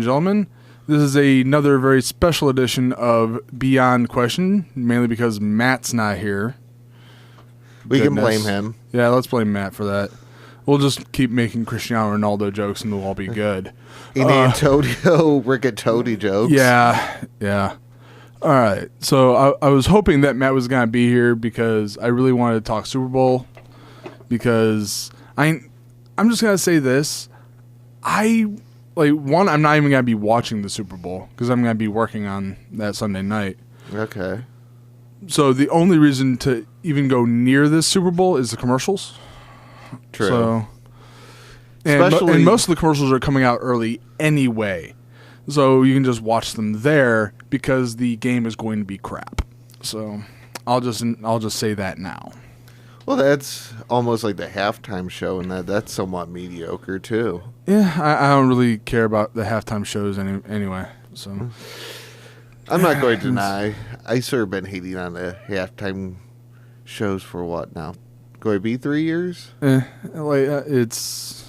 and gentlemen. This is another very special edition of Beyond Question, mainly because Matt's not here. We can blame him. Yeah, let's blame Matt for that. We'll just keep making Cristiano Ronaldo jokes and we'll all be good. Antonio Rigatoni jokes. Yeah. All right. So I was hoping that Matt was going to be here because I really wanted to talk Super Bowl. Because I'm just going to say this. I'm not even going to be watching the Super Bowl because I'm going to be working on that Sunday night. Okay. So the only reason to even go near this Super Bowl is the commercials. True. So, and most of the commercials are coming out early anyway. So you can just watch them there because the game is going to be crap. So I'll just say that now. Well, that's almost like the halftime show, and that's somewhat mediocre too. Yeah, I don't really care about the halftime shows anyway. So I'm not going to deny I sort of been hating on the halftime shows for what now? Going to be 3 years? It's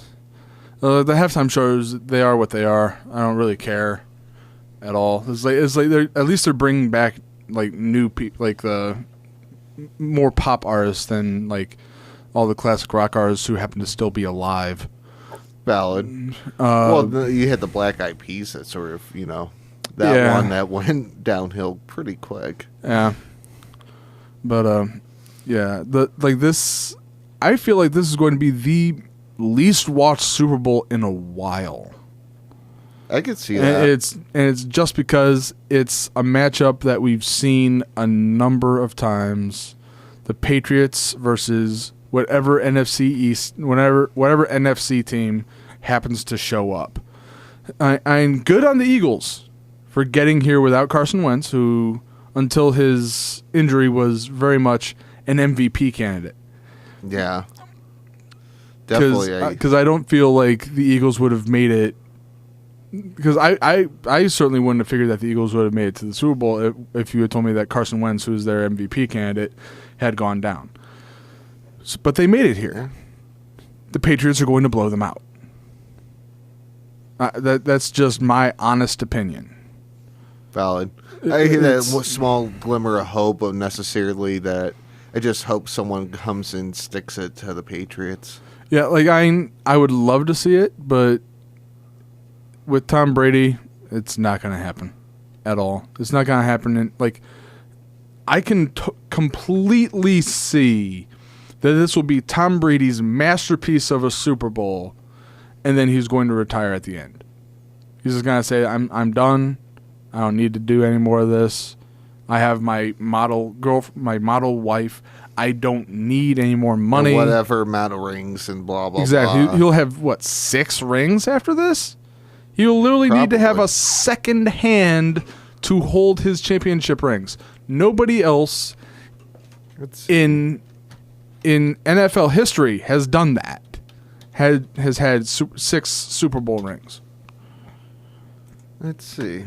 the halftime shows. They are what they are. I don't really care at all. It's like at least they're bringing back like new people, like the more pop artists than like all the classic rock artists who happen to still be alive. Valid. Well, you had the Black Eyed Peas that sort of, one that went downhill pretty quick. Yeah. But this, I feel like this is going to be the least watched Super Bowl in a while. I could see that. It's just because it's a matchup that we've seen a number of times. The Patriots versus whatever NFC East, whatever NFC team happens to show up. I'm good on the Eagles for getting here without Carson Wentz, who until his injury was very much an MVP candidate. Yeah. Definitely. Because I don't feel like the Eagles would have made it. Because I certainly wouldn't have figured that the Eagles would have made it to the Super Bowl if you had told me that Carson Wentz, who was their MVP candidate, had gone down. But they made it here. The Patriots are going to blow them out. That's just my honest opinion. Valid. I hear that small glimmer of hope of necessarily that I just hope someone comes and sticks it to the Patriots. Yeah, like I would love to see it, but with Tom Brady, it's not going to happen at all. It's not going to happen. I can completely see that this will be Tom Brady's masterpiece of a Super Bowl, and then he's going to retire at the end. He's just going to say, I'm done. I don't need to do any more of this. I have my model wife. I don't need any more money. And whatever model rings and blah, blah, exactly. blah. He'll have, 6 rings after this? He'll literally need to have a second hand to hold his championship rings. Nobody else in NFL history has done that. Has had 6 Super Bowl rings. Let's see.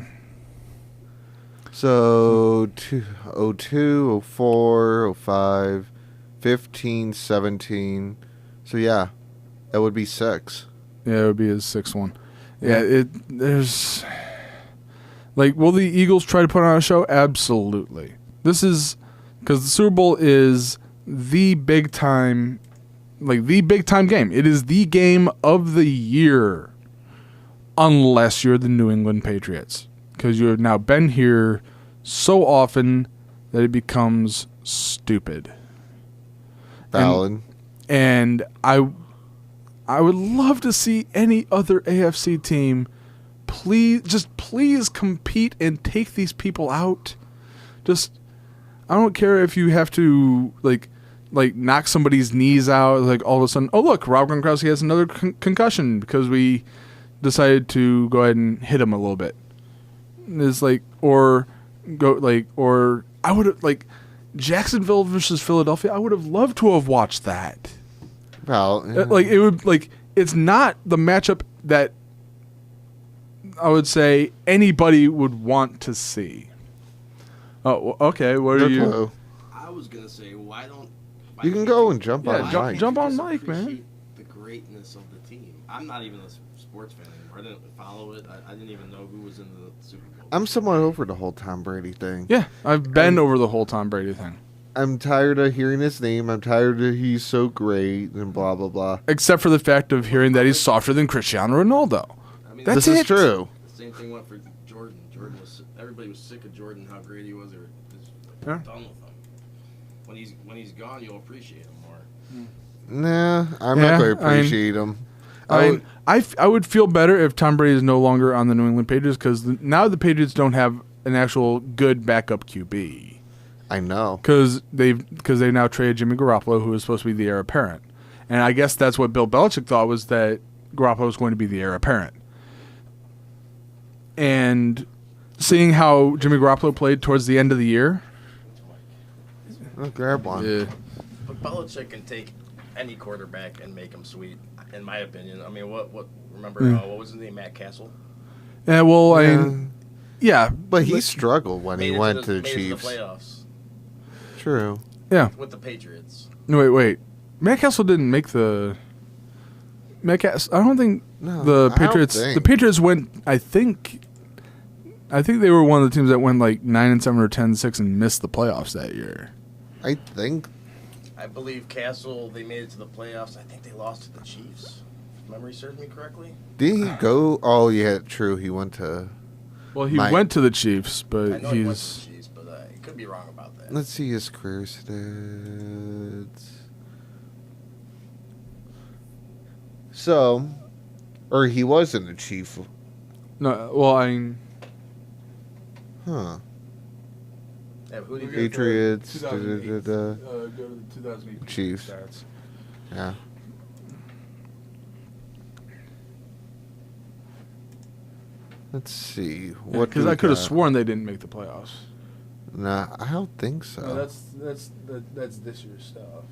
So, 02, 04, 05, 15, 17. So, yeah, that would be 6. Yeah, it would be his 6th one. Yeah, there's... will the Eagles try to put on a show? Absolutely. This is... Because the Super Bowl is the big-time... the big-time game. It is the game of the year. Unless you're the New England Patriots. Because you have now been here so often that it becomes stupid. Valid. And I would love to see any other AFC team please compete and take these people out. I don't care if you have to knock somebody's knees out, all of a sudden, oh look, Rob Gronkowski has another concussion because we decided to go ahead and hit him a little bit. It's or I would have Jacksonville versus Philadelphia. I would have loved to have watched that. Well, it would it's not the matchup that I would say anybody would want to see. Oh, okay. What are you? I was gonna say, why don't you can go and jump on Mike. Jump on Mike, man. The greatness of the team. I'm not even a sports fan anymore. I didn't follow it. I didn't even know who was in the Super Bowl. I'm somewhat over the whole Tom Brady thing. Yeah, I've been over the whole Tom Brady thing. I'm tired of hearing his name. I'm tired of he's so great and blah, blah, blah. Except for the fact of hearing that he's softer than Cristiano Ronaldo. I mean, That's This it. is true. the same thing went for Jordan. Everybody was sick of Jordan, how great he was. They were just Yeah. done with him. When he's gone, you'll appreciate him more. Nah, I'm Yeah, not going to appreciate him. I would feel better if Tom Brady is no longer on the New England Patriots because now the Patriots don't have an actual good backup QB. I know. Because they now traded Jimmy Garoppolo, who was supposed to be the heir apparent, and I guess that's what Bill Belichick thought was that Garoppolo was going to be the heir apparent. And seeing how Jimmy Garoppolo played towards the end of the year, I'll grab one. But Belichick can take any quarterback and make him sweet, in my opinion. I mean, remember, what was his name, Matt Castle? yeah, well, yeah, But he struggled when he went to the made it Chiefs. to the playoffs True. yeah. with the Patriots. No, wait. Matt Castle didn't make the. I don't think No, the I don't Patriots. think. The Patriots went. I think they were one of the teams that went like 9-7 or 10-6 and missed the playoffs that year. I think. I believe Castle, they made it to the playoffs. I think they lost to the Chiefs. If memory serves me correctly. Did he go? Oh, yeah, true. He went to. Well, he Mike. went to the Chiefs, I but know he went to he's. the Chiefs, but I could be wrong about that. Let's see his career stats. So, or he wasn't a Chief. No, well, Huh. Yeah, who did he Patriots. 2008. da. Go to the 2008 Chiefs. stats. Yeah. Let's see. What? Because do we I could have got? sworn they didn't make the playoffs. Nah, I don't think so. No, that's this year's stuff.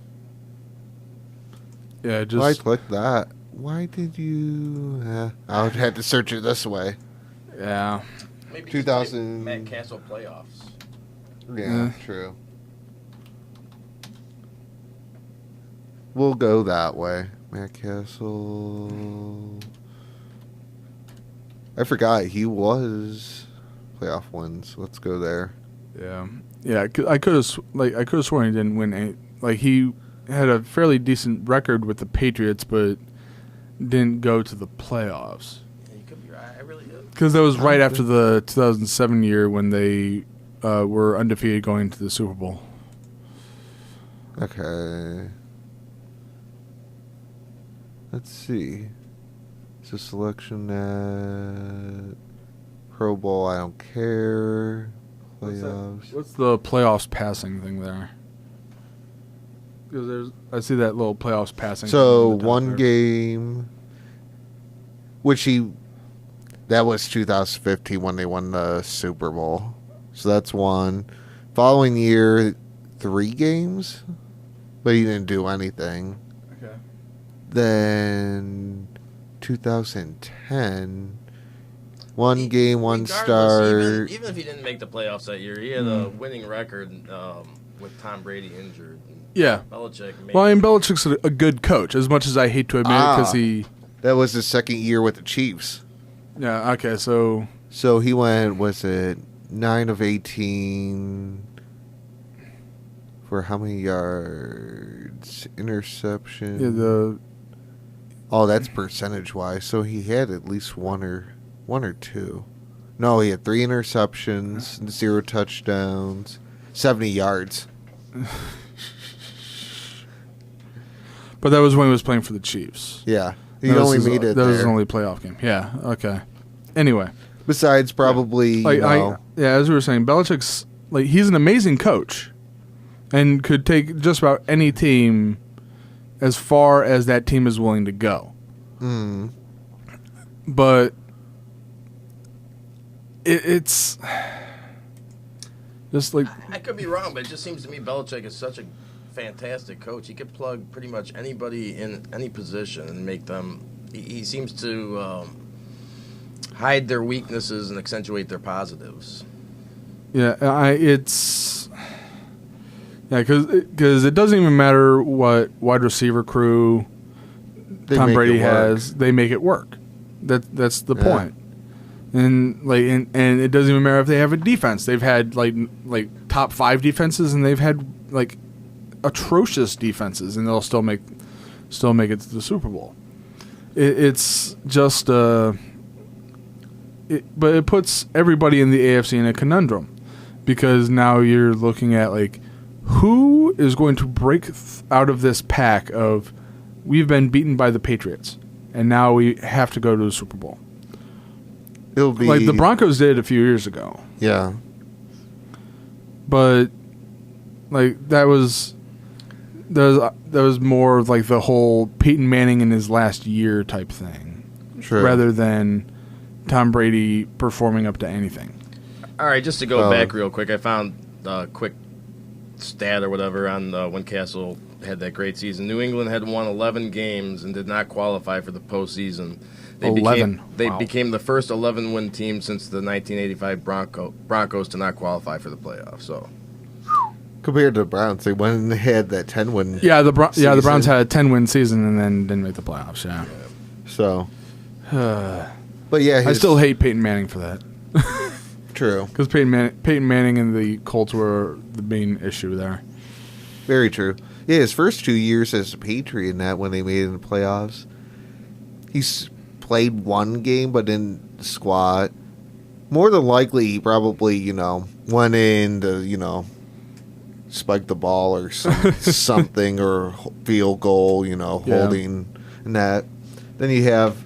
Yeah, just Why click that? Why did you? I would have to search it this way. yeah. Maybe 2000 Matt Castle playoffs. Yeah, true. We'll go that way. Matt Castle. I forgot he was playoff wins. Let's go there. Yeah. I could have sworn he didn't win any. Like he had a fairly decent record with the Patriots, but didn't go to the playoffs. Yeah, you could be right. I really do. Because that was right after the 2007 year when they were undefeated going into the Super Bowl. Okay. Let's see. So selection at Pro Bowl, I don't care. Playoffs. What's the playoffs passing thing there? Because I see that little playoffs passing. So thing on the top one there. game, that was 2015 when they won the Super Bowl. So that's one. Following year, 3 games, but he didn't do anything. Okay. Then 2010, one game, one Regardless, start. Even if he didn't make the playoffs that year, he had a winning record with Tom Brady injured. Yeah. Belichick made Well, I mean, Belichick's a good coach, as much as I hate to admit it, because he. That was his second year with the Chiefs. Yeah. Okay. So. So he went, was it 9 of 18 for how many yards? Interception. Yeah. Oh, that's percentage wise. So he had at least one or two. No, he had 3 interceptions, 0 touchdowns, 70 yards. But that was when he was playing for the Chiefs. Yeah, he That was only his- made it That was his there. only playoff game. Yeah. Okay. Anyway. Besides, probably Like as we were saying, Belichick's he's an amazing coach, and could take just about any team as far as that team is willing to go. But it's just like I could be wrong, but it just seems to me Belichick is such a fantastic coach. He could plug pretty much anybody in any position and make them. He seems to hide their weaknesses and accentuate their positives. because it doesn't even matter what wide receiver crew They Tom make Brady it work. has, they make it work. That's the Yeah. point. And and it doesn't even matter if they have a defense. They've had like top 5 defenses, and they've had like atrocious defenses, and they'll still make it to the Super Bowl. It's just but it puts everybody in the AFC in a conundrum, because now you're looking at like who is going to break out of this pack of we've been beaten by the Patriots and now we have to go to the Super Bowl. It'll be Like the Broncos did a few years ago. Yeah. But like that was more of like the whole Peyton Manning in his last year type thing, True. rather than Tom Brady performing up to anything. All right, just to go back real quick, I found a quick stat or whatever on when Castle had that great season. New England had won 11 games and did not qualify for the postseason. They 11. They Wow. became the first 11-win team since the 1985 Broncos to not qualify for the playoffs. So Compared to the Browns, they went and had that 10-win. Yeah, the Browns season. had a 10-win season and then didn't make the playoffs. Yeah. So, but yeah, I still hate Peyton Manning for that, true. because Peyton Manning and the Colts were the main issue there. Very true. Yeah, his first 2 years as a Patriot in that when they made it in the playoffs, he's played one game but didn't squat. More than likely, he probably, went in to, spike the ball or something or field goal, holding and that. Then you have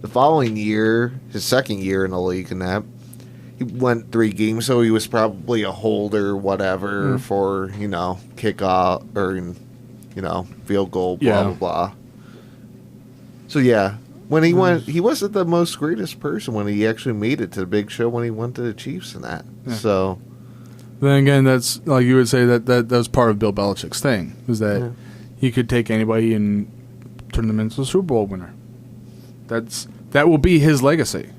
the following year, his second year in the league and that. He went 3 games, so he was probably a holder, whatever, for, kickoff or, field goal, blah, Yeah. blah, blah. So, yeah, when he went, he wasn't the most greatest person when he actually made it to the big show when he went to the Chiefs and that. Yeah. So, Then again, that's like you would say that was part of Bill Belichick's thing, was that he could take anybody and turn them into a Super Bowl winner. That will be his legacy.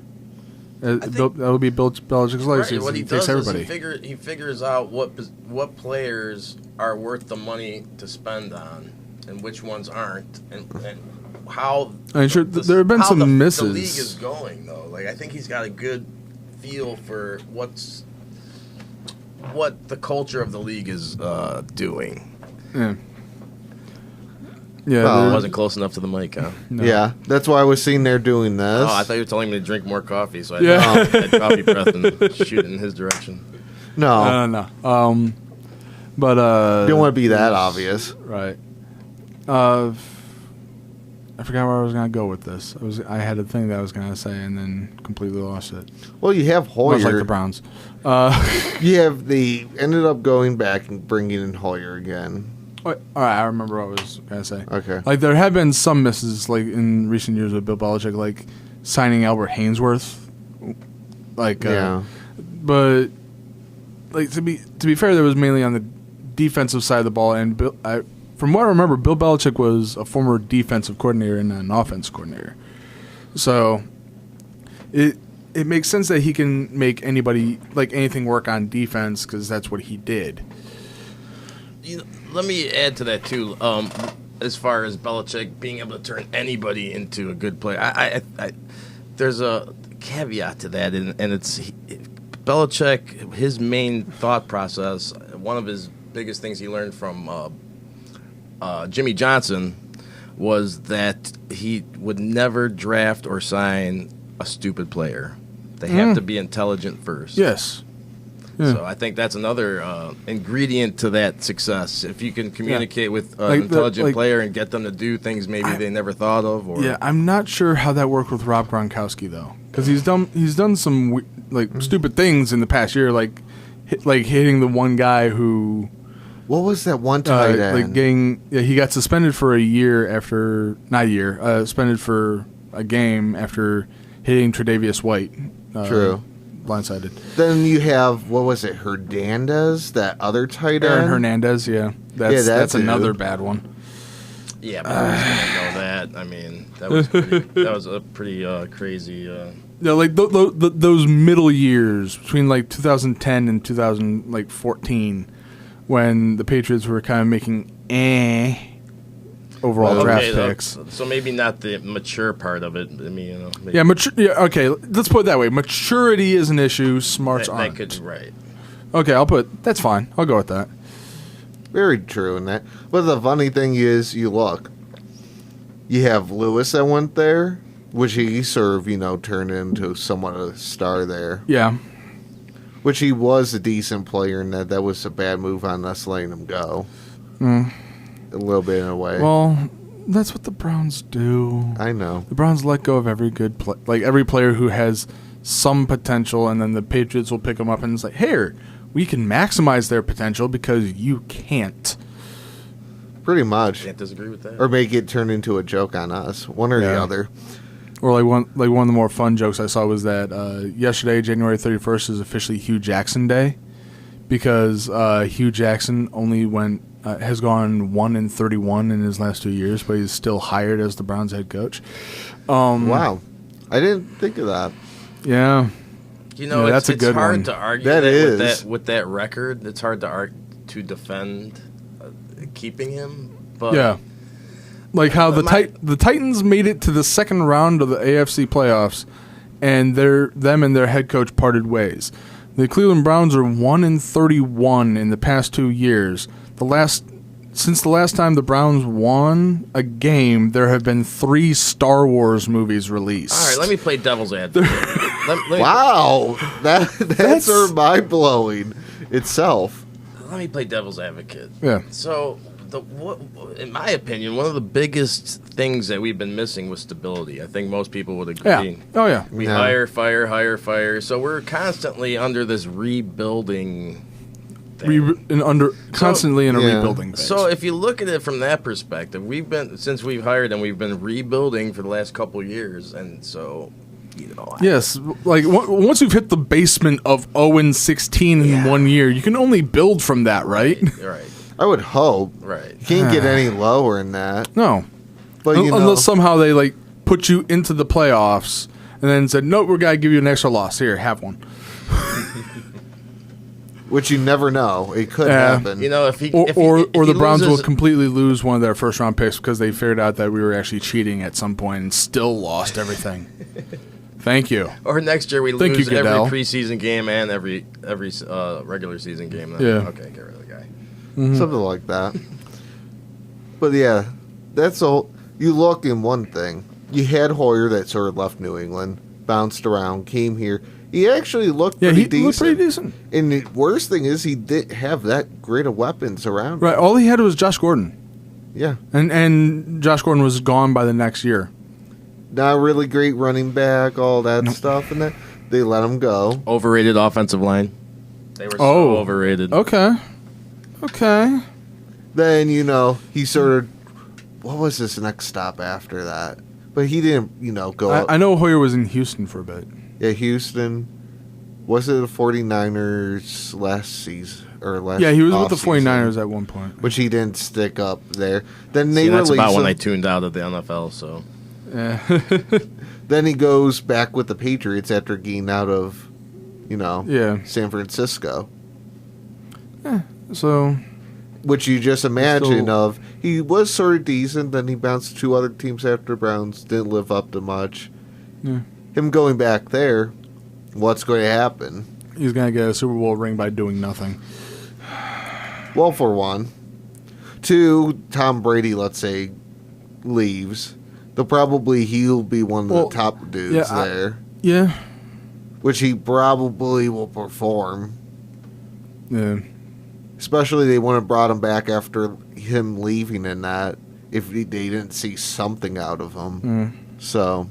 That will be Bill Belichick's legacy. right, what he takes does everybody. is he figures out what players are worth the money to spend on and which ones aren't, and how. I'm sure there have been how some the misses. league is going though. Like I think he's got a good feel for what the culture of the league is doing. Yeah. Yeah, Well, I there- wasn't close enough to the mic, huh? no. yeah, that's why I was sitting there doing this. Oh, I thought you were telling me to drink more coffee, so Yeah. I'd drop your breath and shoot it in his direction. no, No. But you don't want to be that obvious. right. I forgot where I was gonna go with this. I had a thing that I was gonna say and then completely lost it. Well, you have Hoyer. Much like the Browns. They ended up going back and bringing in Hoyer again. All right, I remember what I was gonna say. Okay. Like there have been some misses, like in recent years with Bill Belichick, like signing Albert Hainsworth. Like, Yeah. but like to be fair, that was mainly on the defensive side of the ball. And from what I remember, Bill Belichick was a former defensive coordinator and an offense coordinator, so it makes sense that he can make anything work on defense because that's what he did. Let me add to that too. As far as Belichick being able to turn anybody into a good player, I there's a caveat to that, and it's Belichick. His main thought process, one of his biggest things he learned from Jimmy Johnson, was that he would never draft or sign a stupid player. They have to be intelligent first. Yes. Yeah. So I think that's another ingredient to that success. If you can communicate with an Like intelligent player and get them to do things maybe they never thought of, or Yeah, I'm not sure how that worked with Rob Gronkowski though, because he's done some stupid things in the past year, like hitting the one guy who What was that one tight end? he got suspended for a year suspended for a game after hitting Tre'Davious White. True. Blindsided. Then you have, what was it, Hernandez, that other tight end? Aaron Hernandez, yeah. That's that dude. another bad one. yeah, but who's gonna know that? I mean, that was a pretty crazy. Yeah, like those middle years between like 2010 and 2014, when the Patriots were kind of making overall draft Okay, picks. so maybe not the mature part of it. I mean, maybe Yeah, okay, let's put it that way. Maturity is an issue. Smarts that aren't. could be right. Okay, that's fine. I'll go with that. Very true in that. But the funny thing is, you have Lewis that went there, which he sort of, turned into somewhat of a star there. Yeah. Which he was a decent player in that. That was a bad move on us letting him go. A little bit in a way. Well, that's what the Browns do. I know. The Browns let go of every good every player who has some potential, and then the Patriots will pick them up and it's like, here, we can maximize their potential because you can't. Pretty much. Can't disagree with that. Or make it turn into a joke on us. One or the Yeah. other. Or one of the more fun jokes I saw was that yesterday, January 31st, is officially Hugh Jackson Day because Hugh Jackson has gone 1-31 in his last 2 years, but he's still hired as the Browns head coach. Wow. I didn't think of that. Yeah. It's a good hard one. to argue That that is. with that record. It's hard to defend keeping him. But Yeah. Like how the Titans made it to the second round of the AFC playoffs, and them and their head coach parted ways. The Cleveland Browns are 1-31 in the past 2 years. Since the last time the Browns won a game, there have been 3 Star Wars movies released. all right, let me play devil's advocate. let me, Wow. That's sort of mind-blowing itself. Let me play devil's advocate. Yeah. So, in my opinion, one of the biggest things that we've been missing was stability. I think most people would agree. Yeah. Oh yeah. We Yeah. hire, fire. So we're constantly under this rebuilding thing. Constantly in a yeah. rebuilding phase. So if you look at it from that perspective, since we've hired and we've been rebuilding for the last couple of years, and so yes, like once you've hit the basement of 0-16 in 1 year, you can only build from that, right? right, I would hope. right. You can't get any lower than that. No, But unless somehow they put you into the playoffs and then said, "No, we're gonna give you an extra loss. Here, have one." which you never know. It could Yeah. happen. If he Or if he the Browns will loses- completely lose one of their first round picks because they figured out that we were actually cheating at some point and still lost everything. Thank you. Or next year we Thank you, lose every Goodell. preseason game and every regular season game. Then, Yeah. Okay, get rid of the guy. Something like that. But yeah, that's all. You look in one thing. You had Hoyer that sort of left New England, bounced around, came here. He actually looked Yeah, pretty he decent. looked pretty decent. And the worst thing is he didn't have that great of weapons around. Right. All he had was Josh Gordon, Yeah. and Josh Gordon was gone by the next year. Not really great running back, all that stuff, and that they let him go. Overrated offensive line. They were Oh. so overrated. Okay. Then, he sort of. What was his next stop after that? But he didn't, go up. I know Hoyer was in Houston for a bit. Yeah, Houston. Was it the 49ers last season? Or last Yeah, he was with the offseason? 49ers at one point. Which he didn't stick up there. Then they See, that's release about when him. I tuned out of the NFL. So Yeah. Then he goes back with the Patriots after getting out of, Yeah. San Francisco. So Which you just imagine Still- of. He was sort of decent, then he bounced to 2 other teams after Browns, didn't live up to much. Yeah. Him going back there, what's going to happen? he's gonna get a Super Bowl ring by doing nothing. Well, for one. 2, Tom Brady, let's say, leaves. He'll be one of Well, the top dudes yeah, there. Yeah. Which he probably will perform. Yeah. Especially they wouldn't have brought him back after him leaving in that if they didn't see something out of him. So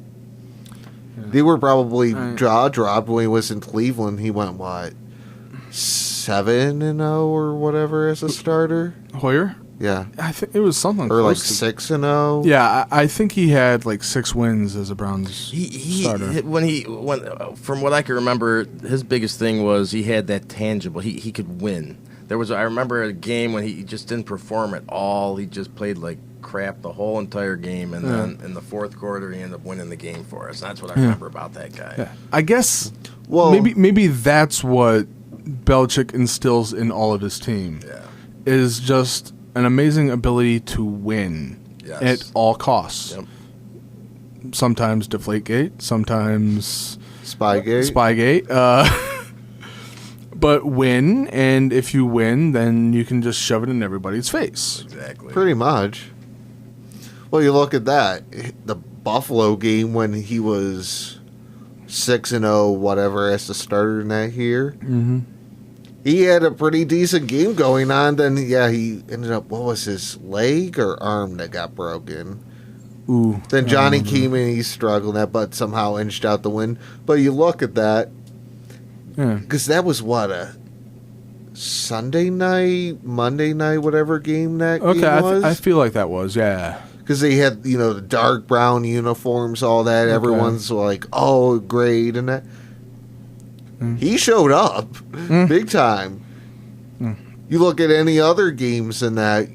they were probably jaw dropped when he was in Cleveland. He went, 7-0 or whatever as a starter? Hoyer? Yeah. I think it was something Or like close to- 6-0? Yeah, I think he had like 6 wins as a Browns he starter. from what I can remember, his biggest thing was he had that tangible. He could win. I remember a game when he just didn't perform at all. He just played like crap the whole entire game, and then in the fourth quarter he ended up winning the game for us. That's what I remember about that guy. Yeah. I guess Well- maybe that's what Belichick instills in all of his team. Yeah. Is just an amazing ability to win. Yes. at all costs. Yep. Sometimes Deflategate, sometimes Spygate. Spygate. But win, and if you win, then you can just shove it in everybody's face. Exactly. Pretty much. Well, you look at that. The Buffalo game when he was 6-0, whatever, as the starter in that year. Mm-hmm. He had a pretty decent game going on. Then, yeah, he ended up, what was his leg or arm that got broken? Ooh. Then Johnny came in, he's struggling that, but somehow inched out the win. But you look at that, Yeah. because that was what, a Sunday night, Monday night, whatever game that Okay, game was? I feel like that was, yeah. Because they had, the dark brown uniforms, all that. Okay. Everyone's like, oh, great, and that. Mm. He showed up big time. Mm. You look at any other games in that,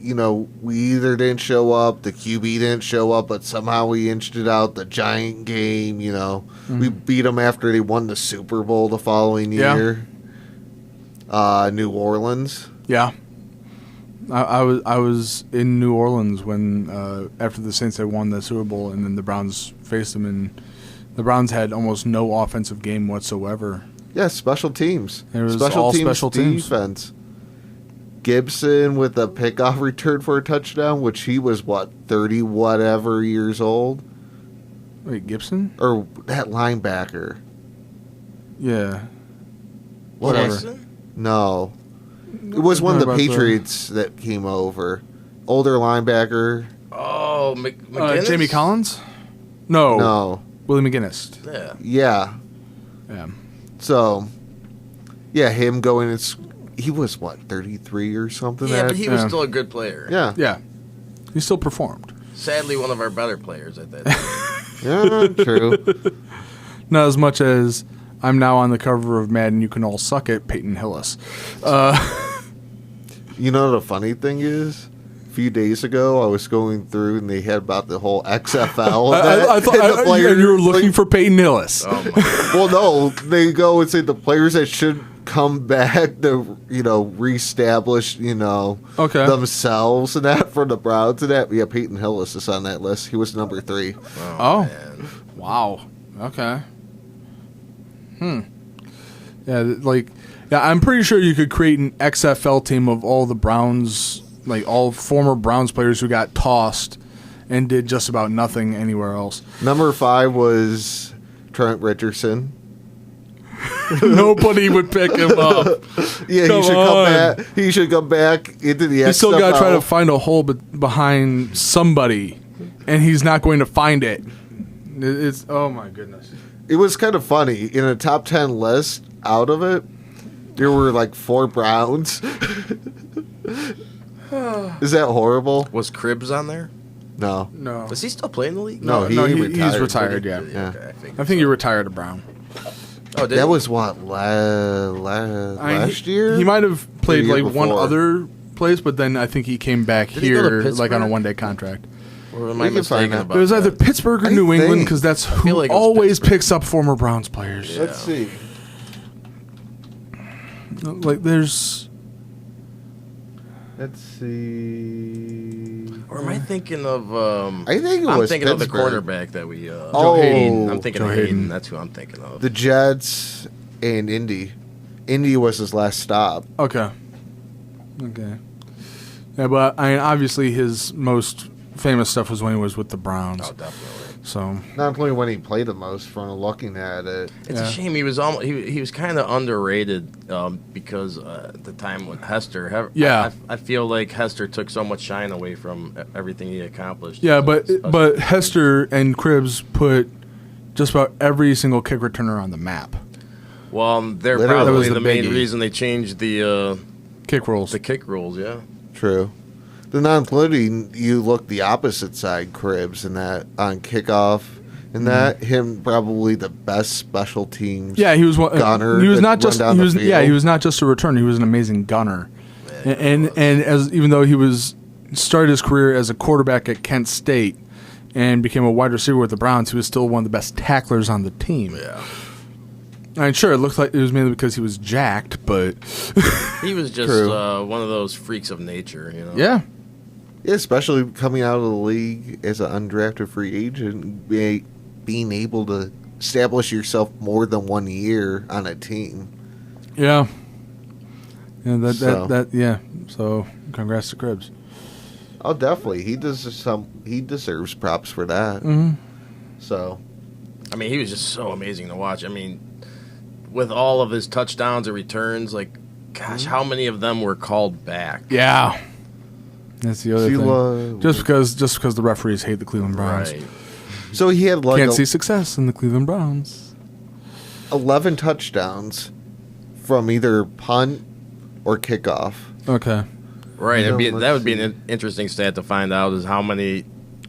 we either didn't show up, the QB didn't show up, but somehow we inched it out. The Giant game, we beat them after they won the Super Bowl the following Yeah. year. New Orleans. Yeah. I was in New Orleans when after the Saints had won the Super Bowl, and then the Browns faced them, and the Browns had almost no offensive game whatsoever. Yeah, special teams. It was all special teams. Defense. Gibson with a pickoff return for a touchdown, which he was, 30 whatever years old? Wait, Gibson? Or that linebacker. Yeah. Whatever. Jackson? No. It was one of the About the- Patriots that came over. Older linebacker. Oh, McGinnis? Jamie Collins? No. No. Willie McGinnis. Yeah. Yeah. Yeah. So, yeah, him going, he was, 33 or something? Yeah, but he was Yeah. still a good player. Yeah. Yeah. He still performed. Sadly, one of our better players at that time. Yeah, true. Not as much as I'm now on the cover of Madden, You Can All Suck It, Peyton Hillis. You know the funny thing is? A few days ago, I was going through and they had about the whole XFL. I thought and the players, you were looking for Peyton Hillis. Oh, my. Well, no, they go and say the players that should come back to, reestablish, Okay. themselves and that for the Browns and that. Yeah, Peyton Hillis is on that list. He was number 3. Oh. Man. Wow. Okay. Yeah, I'm pretty sure you could create an XFL team of all the Browns, like all former Browns players who got tossed and did just about nothing anywhere else. Number 5 was Trent Richardson. Nobody would pick him up. Yeah, Come he should on. come back. He should come back into the XFL. He's still got to try to find a hole behind somebody, and he's not going to find it. It's oh my goodness. It was kind of funny. In a top 10 list, out of it, there were like 4 Browns. Is that horrible? Was Cribbs on there? No. No, Does he still play in the league? No, he's retired. retired. Yeah, Yeah. Okay, I think he retired to Brown. Oh, did That he? was what, last year? He might have played year like one before. other place, but then I think he came back Did he go to here like on a Pittsburgh? 1-day contract. Or am We I can mistaken find out. about It was that? either Pittsburgh or I New England think- because that's feel who like it was always Pittsburgh. picks up former Browns players. Yeah. Let's see. Like there's Let's see. Or am I thinking of? I think it I'm was thinking of the Pittsburgh. quarterback that we. Oh. Hayden. I'm thinking Joe of Hayden. Hayden. That's who I'm thinking of. The Jets and Indy. Indy was his last stop. okay. Yeah, but I mean, obviously his most famous stuff was when he was with the Browns. Oh, definitely. So Not only when he played the most, from looking at it. It's Yeah. a shame he was almost he was kind of underrated because at the time when Hester. Yeah. I feel like Hester took so much shine away from everything he accomplished. yeah, as a but special- Hester and Cribbs put just about every single kick returner on the map. Well, they're Literally. That probably was the, the main biggie. reason they changed the Kick rolls. kick rules. Yeah. True. The non-including, you look the opposite side, Cribbs, and that on kickoff, and that him probably the best special teams. Yeah, he was one. Gunner He was that not run just. down He the was. Yeah, field. he was not just a returner. He was an amazing gunner. Man, And as even though he was started his career as a quarterback at Kent State and became a wide receiver with the Browns, he was still one of the best tacklers on the team. Yeah. I mean, sure, it looked like it was mainly because he was jacked, but He was just True. one of those freaks of nature. You know. yeah, Yeah, especially coming out of the league as an undrafted free agent, being able to establish yourself more than 1 year on a team. Yeah. Yeah, So- yeah. So, congrats to Cribbs. Oh, definitely. He deserves props for that. Mm-hmm. So, I mean, he was just so amazing to watch. I mean, with all of his touchdowns and returns, like, gosh, how many of them were called back? Yeah. That's the other thing. Sheila- Just because the referees hate the Cleveland Browns. Right. so he had like Can't see success in the Cleveland Browns. 11 touchdowns from either punt or kickoff. Okay. Right. No, That would be let's an interesting stat to find out is how many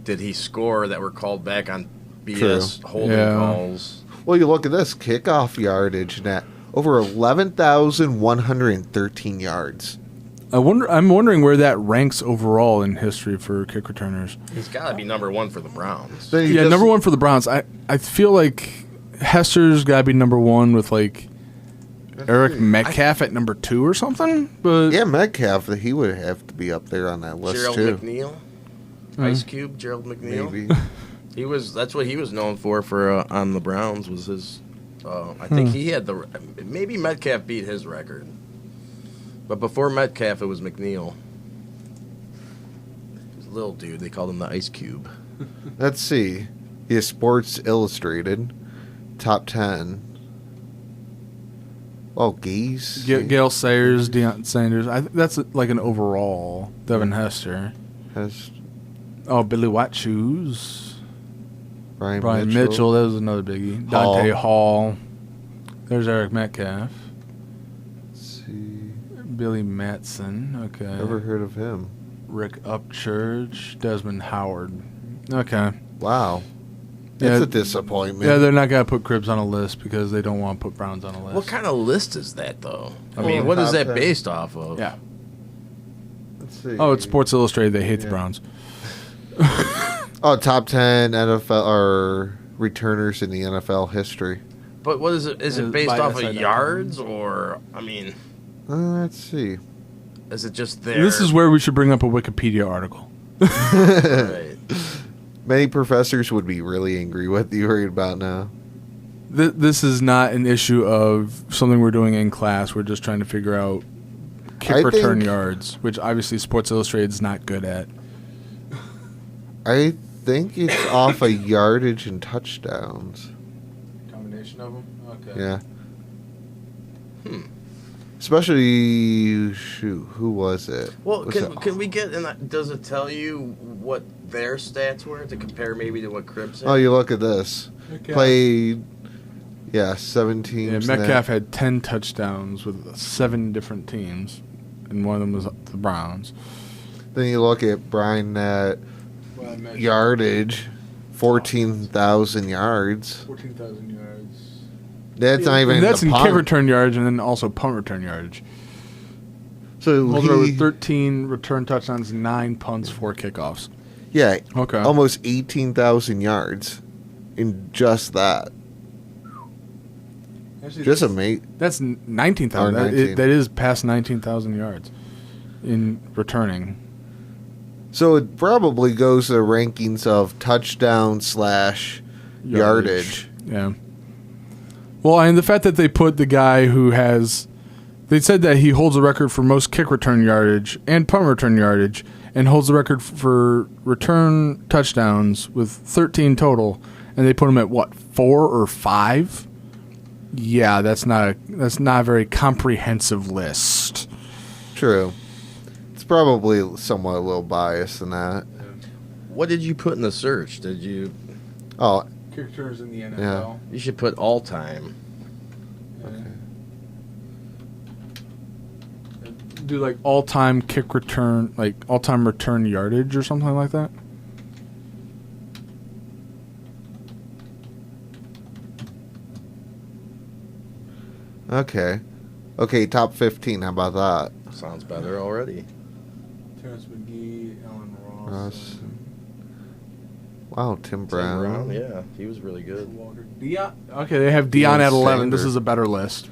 did he score that were called back on BS True. holding Yeah. calls. Well, you look at this kickoff yardage net over 11,113 yards. I'm wondering where that ranks overall in history for kick returners. He's got to be number one for the Browns. Then you Yeah, just- number one for the Browns. I feel like Hester's got to be number one with like Eric Metcalf at number 2 or something. But Yeah, Metcalf, he would have to be up there on that list Gerald too. McNeil, Ice Cube, Gerald McNeil. Maybe. That's what he was known for on the Browns was his. I think he had maybe Metcalf beat his record, but before Metcalf it was McNeil. He was a little dude. They called him the Ice Cube. Let's see. He has Sports Illustrated, top 10. Oh, Geese. Gail Sayers, Deion Sanders. That's like an overall. Devin Hester. Has Oh, Billy White Shoes. Brian Mitchell. That was another biggie. Dante Hall. There's Eric Metcalf. Let's see. Billy Matson. Okay. Never heard of him. Rick Upchurch. Desmond Howard. Okay. Wow. Yeah, That's a disappointment. Yeah, they're not going to put Cribbs on a list because they don't want to put Browns on a list. What kind of list is that though? I Well, mean, what is top that 10. based off of? Yeah. Let's see. Oh, it's Sports Illustrated. They hate the Yeah. Browns. Oh, top 10 NFL or returners in the NFL history. But what is it? Is it based By off SI.com. of yards or? I mean, Let's see. is it just there? This is where we should bring up a Wikipedia article. Right. Many professors would be really angry with you right about now. This is not an issue of something we're doing in class. We're just trying to figure out kick I return think- yards, which obviously Sports Illustrated is not good at. I think it's off of yardage and touchdowns. Combination of them? Okay. Yeah. Especially, shoot, who was it? Well, Was can, it- can we get? And does it tell you what their stats were to compare maybe to what Cribbs had? Oh, you look at this. Played, 17. Yeah, Metcalf had 10 touchdowns with 7 different teams, and one of them was the Browns. Then you look at Brian Net yardage, 14,000 yards. 14,000 yards. That's not even And that's the in punt. kick return yardage and then also punt return yardage. So Mulder he, with 13 return touchdowns, 9 punts, 4 kickoffs. yeah, Okay. almost 18,000 yards in just that. Actually, Just amazing. That's 19,000. Or 19. That is past 19,000 yards in returning. So it probably goes to the rankings of touchdown / yardage. Yeah. Well, and the fact that they put the guy who has, they said that he holds the record for most kick return yardage and punt return yardage, and holds the record for return touchdowns with 13 total, and they put him at what, 4 or 5? Yeah, that's not a very comprehensive list. True. It's probably somewhat a little biased in that. What did you put in the search? Did you? Oh, Kick returners in the NFL. Yeah. You should put all time. Do like all-time kick return, like all-time return yardage or something like that. okay. Okay, top 15. How about that? Sounds better already. Terrence McGee, Alan Ross. Wow, Tim Tim Brown. yeah, he was really good. Dion. Okay, they have Dion at 11. This Sanders. is a better list.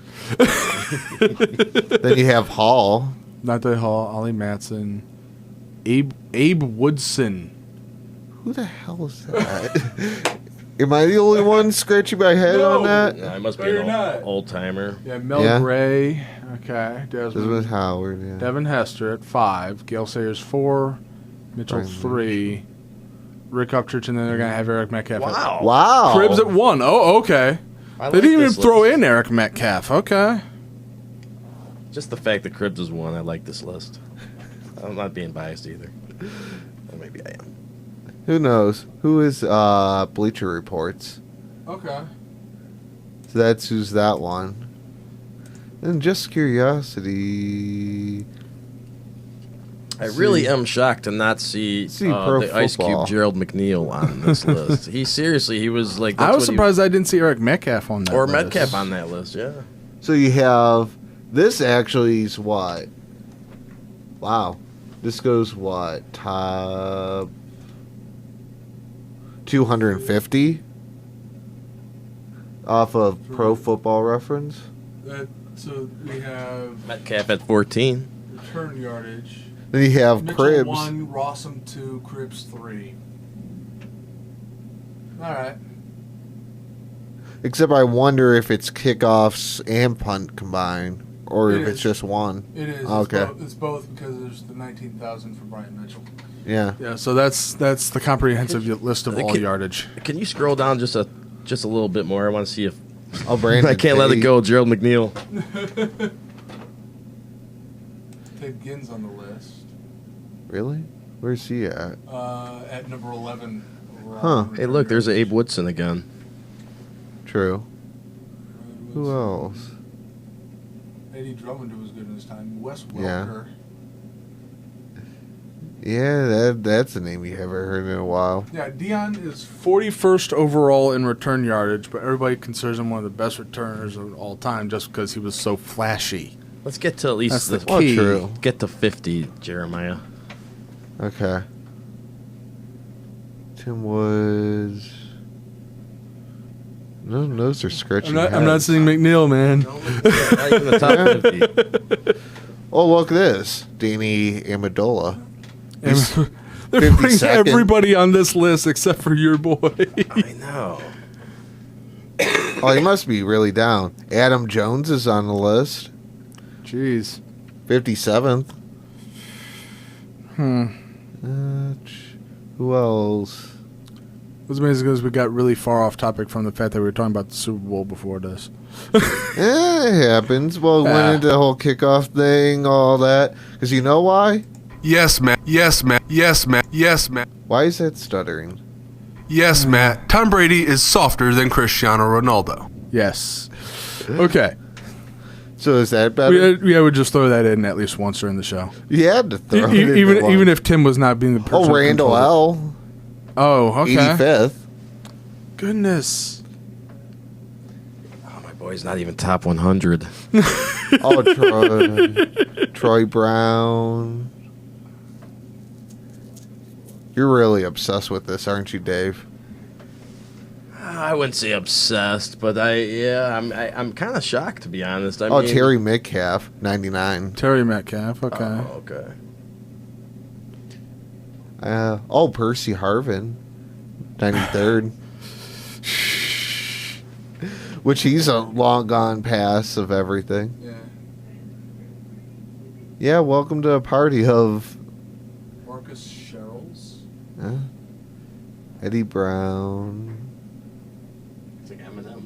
Then you have Hall. Not Hall, Ollie Matson, Abe Woodson. Who the hell is that? Am I the only one scratching my head on that? Yeah, I must No, be you're an not. old timer. Yeah, Mel Yeah. Gray. Okay. Desmond Howard, yeah. Devin Hester at 5. Gail Sayers 4. Mitchell Brian 3. Rick Upchurch, and then they're going to have Eric Metcalf. Wow. Wow. Cribs at 1. Oh, okay. I They like didn't even this throw list. in Eric Metcalf. Okay. Just the fact that Cribs is 1, I like this list. I'm not being biased either. Or maybe I am. Who knows? Who is Bleacher Reports? Okay. So that's who's that one. And just curiosity. I really am shocked to not see, Pro the Ice Football. Cube Gerald McNeil on this list. He was like... I that's was what he- surprised I didn't see Eric Metcalf on that Or list. Metcalf on that list, yeah. So you have this actually is what? Wow. This goes what? Top 250 off of Pro Football Reference. So we have Metcalf at 14. return yardage. Then you have Cribs. 1, Rossum 2, Cribs 3. All right. Except I wonder if it's kickoffs and punt combined, or It if is. it's just one. It is. Okay. It's both because there's the 19,000 for Brian Mitchell. Yeah. Yeah, so that's the comprehensive list of all Can- yardage. Can you scroll down just a little bit more? I want to see if... Oh, Brandon. I can't let it Tate. go, Gerald McNeil. Ted Ginn's on the list Really? Where's he at? at number 11. Huh. Hey, look, there's Abe Woodson again. True. Who else? Eddie Drummond, who was good in his time. Wes Yeah. Welker. Yeah, that's a name you haven't heard in a while. Yeah, Dion is 41st overall in return yardage, but everybody considers him one of the best returners of all time just because he was so flashy. Let's get to at least That's the the key. true. Get to 50, Jeremiah. Okay. Tim Woods. No, those are scratching. I'm not heads. saying McNeil, man. Not even the top 50. Oh, look at this, Danny Amendola. And He's they're putting 52nd. everybody on this list except for your boy. I know. Oh, he must be really down. Adam Jones is on the list, Jeez. 57th. Hmm. Who else? What's amazing is we got really far off topic from the fact that we were talking about the Super Bowl before this. It happens. Well, Ah. went into the whole kickoff thing, all that. Because you know why? Yes, Matt. Yes, Matt. Yes, Matt. Yes, Matt. Why is that stuttering? Yes, Matt. Tom Brady is softer than Cristiano Ronaldo. Yes. Okay. So is that better? We would just throw that in at least once during the show. You had to throw it in Even one. even if Tim was not being the person. Oh, who Randall controlled L. it. Oh, okay. 85th. Goodness. Oh, my boy's not even top 100. Oh, Troy Brown. You're really obsessed with this, aren't you, Dave? I wouldn't say obsessed, but I'm kind of shocked, to be honest. I Oh, mean, Terry Metcalf, 99. Terry Metcalf. Okay. Oh, okay. Percy Harvin, 93rd. Which he's a long gone pass of everything. Yeah. Yeah, welcome to a party of Marcus Sherrills. Eddie Brown. It's like Eminem.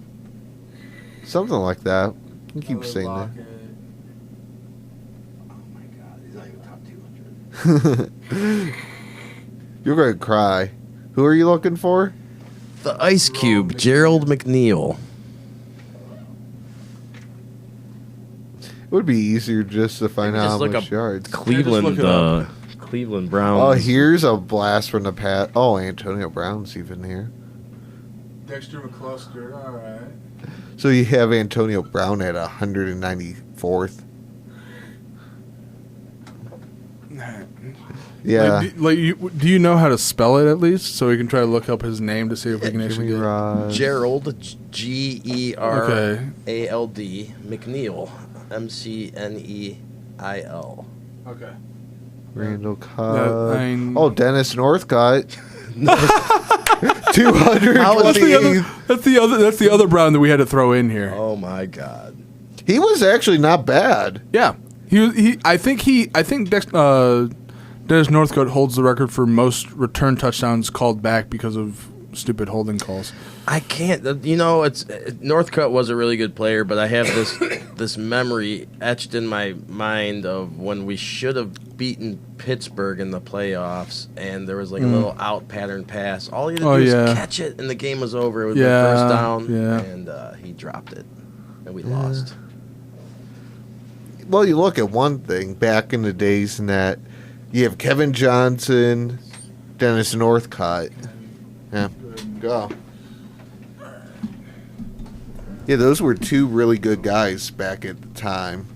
Something like that. You keep Tyler saying that. Lockett. Oh, my God. He's not even top 200. You're going to cry. Who are you looking for? The Ice Cube, Gerald McNeil. It would be easier just to find Maybe out just how look much up yards. Cleveland, look it up. Cleveland Browns. Oh, here's a blast from the past. Oh, Antonio Brown's even here. Dexter McCluster. All right. So you have Antonio Brown at 194th. Yeah. Do you know how to spell it at least, so we can try to look up his name to see if we can actually Jimmy get it? Ross. Gerald, Okay. Gerald, McNeil, McNeil. Okay. Randall Cobb. I mean- Oh, Dennis Northcutt. 200. How is That's the other Brown that we had to throw in here. Oh my God. He was actually not bad. Yeah, I think Dennis Northcutt holds the record for most return touchdowns called back because of stupid holding calls. I can't. You know, Northcutt was a really good player, but I have this memory etched in my mind of when we should have beaten Pittsburgh in the playoffs, and there was like a little out pattern pass. All he had to do was catch it, and the game was over. It was the first down, and he dropped it, and we lost. Well, you look at one thing back in the days in that you have Kevin Johnson, Dennis Northcutt. Yeah, go. Yeah, those were two really good guys back at the time.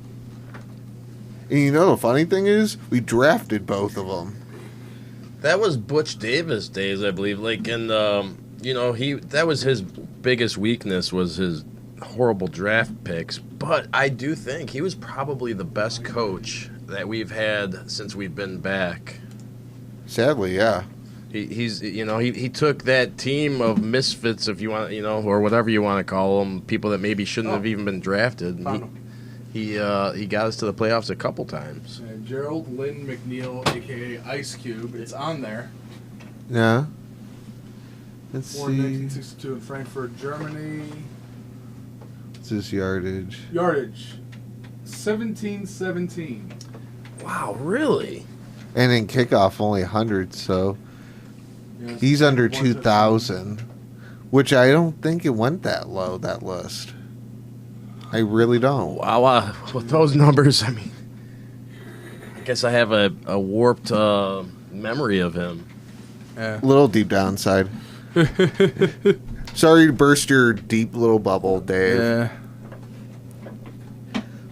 And you know the funny thing is, we drafted both of them. That was Butch Davis days, I believe. Like, and that was his biggest weakness was his horrible draft picks. But I do think he was probably the best coach that we've had since we've been back. Sadly, yeah. He took that team of misfits, if you want, or whatever you want to call them, people that maybe shouldn't have even been drafted. He got us to the playoffs a couple times. Gerald Lynn McNeil, a.k.a. Ice Cube. It's on there. Yeah. Let's Born see. 1962 in Frankfurt, Germany. What's his yardage? Yardage, 1717. Wow, really? And in kickoff, only 100, so he's under 2,000, which I don't think it went that low, that list. I really don't. Wow, with those numbers, I mean, I guess I have a warped memory of him. A little deep downside. Sorry to burst your deep little bubble, Dave. Yeah.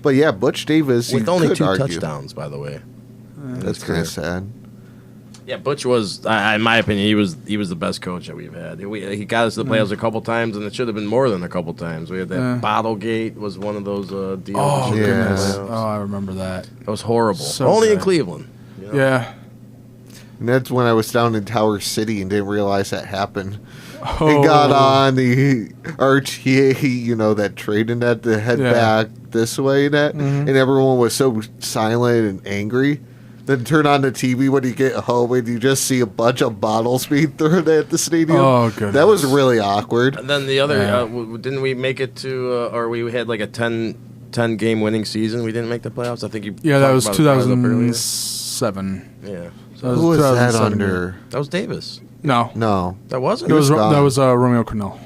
But yeah, Butch Davis, With you only could 2 argue. touchdowns, by the way. That's kind of sad. Yeah, Butch was, in my opinion, he was the best coach that we've had. He got us to the playoffs a couple times, and it should have been more than a couple times. We had that Bottlegate was one of those deals. Oh, Yeah. goodness. Playoffs. Oh, I remember that. That was horrible. So Only in bad. Cleveland. Yeah. And that's when I was down in Tower City and didn't realize that happened. Oh. And got on the RTA, that trading net to head back this way, and everyone was so silent and angry. Then turn on the TV when you get home and you just see a bunch of bottles being thrown at the stadium. Oh, goodness. That was really awkward. And then the other, didn't we make it to, or we had like a 10 game winning season? We didn't make the playoffs? I think you Yeah, that talked was about it brought it up earlier. 2007. Yeah. Who was that 2007. under? That was Davis. No. No. That wasn't? That was gone. Romeo Cornell.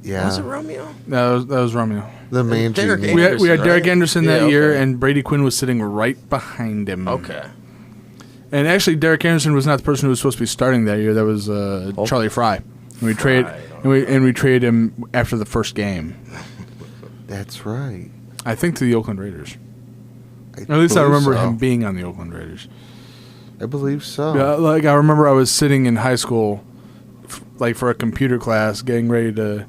Yeah. Was it Romeo? That was Romeo. The man. Derek genius. Anderson. We had Derek right? Anderson Yeah, that year, okay. and Brady Quinn was sitting right behind him. Okay. And actually, Derek Anderson was not the person who was supposed to be starting that year. That was Charlie Fry. And we traded him after the first game. That's right. I think to the Oakland Raiders. Or at least I believe remember so. him being on the Oakland Raiders. I believe so. Yeah, like I remember I was sitting in high school, for a computer class, getting ready to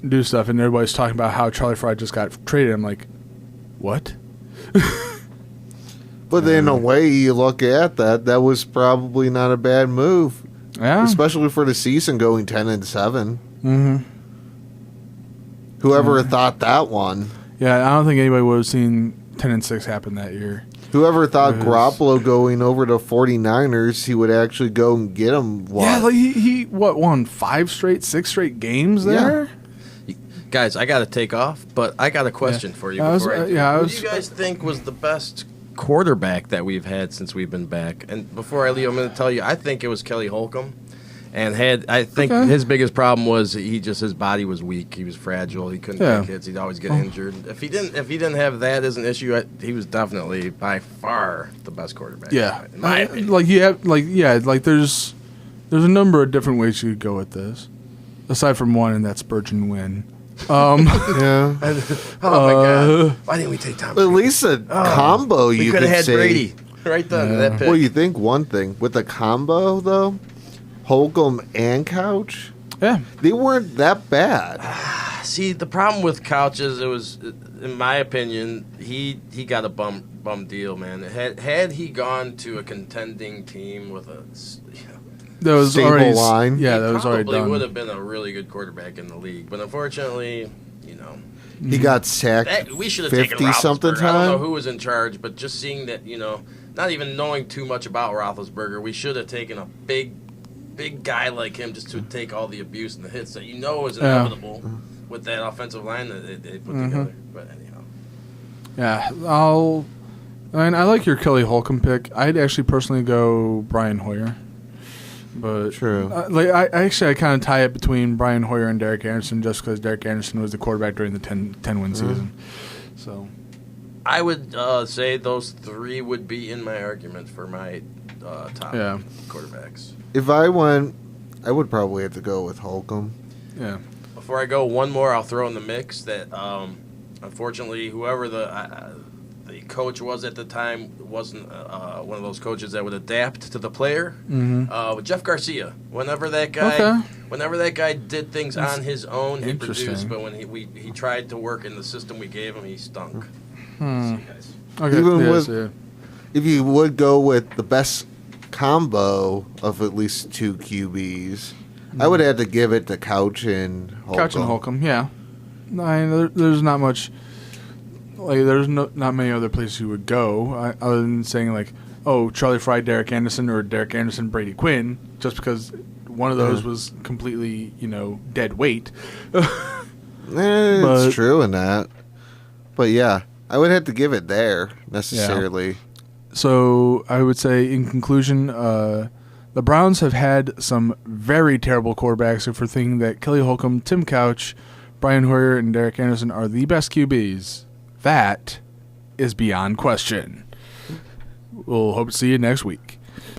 do stuff, and everybody's talking about how Charlie Fry just got traded. I'm like, what? But in a way, you look at that was probably not a bad move, Yeah. especially for the season going 10-7. Mm-hmm. Whoever thought that one? Yeah, I don't think anybody would have seen 10-6 happen that year. Whoever thought Yes. Garoppolo going over to 49ers, he would actually go and get him? Yeah, like he won 6 straight games there. Guys, I got to take off, but I got a question for you. Who do you guys think was the best quarterback that we've had since we've been back? And before I leave, I'm going to tell you, I think it was Kelly Holcomb. And I think his biggest problem was his body was weak. He was fragile. He couldn't take hits. He'd always get injured. If he didn't have that as an issue, he was definitely by far the best quarterback. Yeah, in my opinion. there's a number of different ways you could go with this, aside from one, and that's Spurgeon win. Yeah. Oh my God! Why didn't we take Tom At Brady? least a combo We you could could have had say. Brady right then. That pick. Well, you think one thing. With the combo, though, Holcomb and Couch, Yeah, they weren't that bad. See, the problem with Couch is it was, in my opinion, he got a bum deal, man. Had he gone to a contending team with a That was Stable already line. Yeah, that was already probably done. would have been a really good quarterback in the league. But unfortunately, He got sacked we should have taken 50-something Roethlisberger. I don't know time. who was in charge, but just seeing that, not even knowing too much about Roethlisberger, we should have taken a big guy like him just to take all the abuse and the hits that is inevitable with that offensive line that they put together. But anyhow. Yeah, I like your Kelly Holcomb pick. I'd actually personally go Brian Hoyer. But True. I kind of tie it between Brian Hoyer and Derek Anderson just because Derek Anderson was the quarterback during the 10-win season. So I would say those three would be in my argument for my top quarterbacks. If I went, I would probably have to go with Holcomb. yeah, Before I go, one more I'll throw in the mix that unfortunately whoever the coach was at the time wasn't one of those coaches that would adapt to the player. With Jeff Garcia, whenever that guy did things on his own, he produced. But when he tried to work in the system we gave him, he stunk. See you guys. okay. Even if you would go with the best combo of at least two QBs, I would have to give it to Couch and Holcomb. Couch and Holcomb, yeah. There's not much. There's not many other places you would go other than saying Charlie Fry, Derek Anderson, or Derek Anderson, Brady Quinn, just because one of those was completely, dead weight. It's true in that. But yeah, I would have to give it there necessarily. Yeah. So I would say, in conclusion, the Browns have had some very terrible quarterbacks. If we're thinking that Kelly Holcomb, Tim Couch, Brian Hoyer, and Derek Anderson are the best QBs, that is beyond question. We'll hope to see you next week.